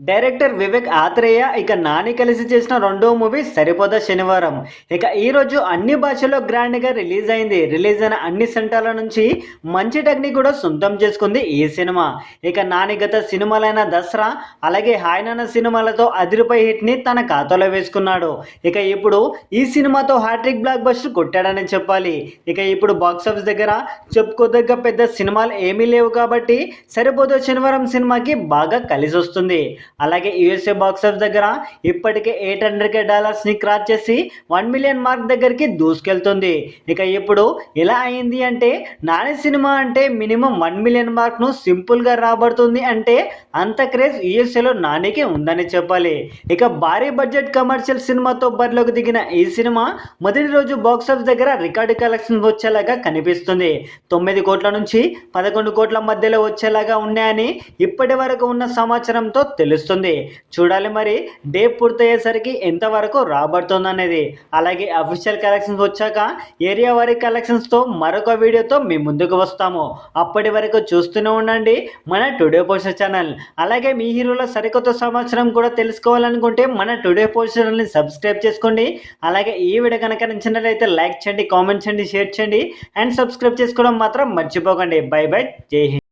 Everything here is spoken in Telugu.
డైరెక్టర్ వివేక్ ఆత్రేయ ఇక నాని కలిసి చేసిన రెండో మూవీ సరిపోదా శనివారం. ఇక ఈరోజు అన్ని భాషల్లో గ్రాండ్గా రిలీజ్ అయింది. రిలీజ్ అయిన అన్ని సెంటర్ల నుంచి మంచి టెక్నిక్ కూడా సొంతం చేసుకుంది ఈ సినిమా. ఇక నాని గత సినిమాలైన దసరా అలాగే హాయ్ నాన్న సినిమాలతో అదిరిపై హిట్ని తన ఖాతాలో వేసుకున్నాడు. ఇక ఇప్పుడు ఈ సినిమాతో హ్యాట్రిక్ బ్లాక్ బస్టర్ కొట్టాడని చెప్పాలి. ఇక ఇప్పుడు బాక్సాఫీస్ దగ్గర చెప్పుకోదగ్గ పెద్ద సినిమాలు ఏమీ లేవు కాబట్టి సరిపోదా శనివారం సినిమాకి బాగా కలిసి వస్తుంది. అలాగే యూఎస్ఏ బాక్సాఫీస్ దగ్గర ఇప్పటికే $800,000ని క్రాస్ చేసి 1 మిలియన్ మార్క్ దగ్గరికి దూసుకెళ్తుంది. ఇక ఇప్పుడు ఎలా అయింది అంటే నాని సినిమా అంటే మినిమం 1 మిలియన్ మార్క్ను సింపుల్గా రాబడుతుంది అంటే అంత క్రేజ్ యూఎస్ఏలో నానికి ఉందని చెప్పాలి. ఇక భారీ బడ్జెట్ కమర్షియల్ సినిమాతో బరిలోకి దిగిన ఈ సినిమా మొదటి రోజు బాక్సాఫీస్ దగ్గర రికార్డు కలెక్షన్ వచ్చేలాగా కనిపిస్తుంది. 9 కోట్ల నుంచి 11 కోట్ల మధ్యలో వచ్చేలాగా ఉన్నాయని ఇప్పటి వరకు ఉన్న సమాచారంతో తెలుస్తుంది. చూడాలి మరి డే పూర్తయ్యేసరికి ఎంతవరకు రాబడుతుంది అనేది. అలాగే అఫీషియల్ కలెక్షన్స్ వచ్చాక ఏరియా వారి కలెక్షన్స్తో మరొక వీడియోతో మీ ముందుకు వస్తాము. అప్పటి వరకు చూస్తూనే ఉండండి మన టుడే పోస్టర్ ఛానల్. అలాగే మీ హీరోల సరికొత్త సమాచారం కూడా తెలుసుకోవాలనుకుంటే మన టుడే పోస్టర్ ఛానల్ని సబ్స్క్రైబ్ చేసుకోండి. అలాగే ఈ వీడియో కనుక నచ్చినట్లయితే లైక్ చేయండి, కామెంట్ చేయండి, షేర్ చేయండి అండ్ సబ్స్క్రైబ్ చేసుకోవడం మాత్రం మర్చిపోకండి. బై బై, జై హింద్.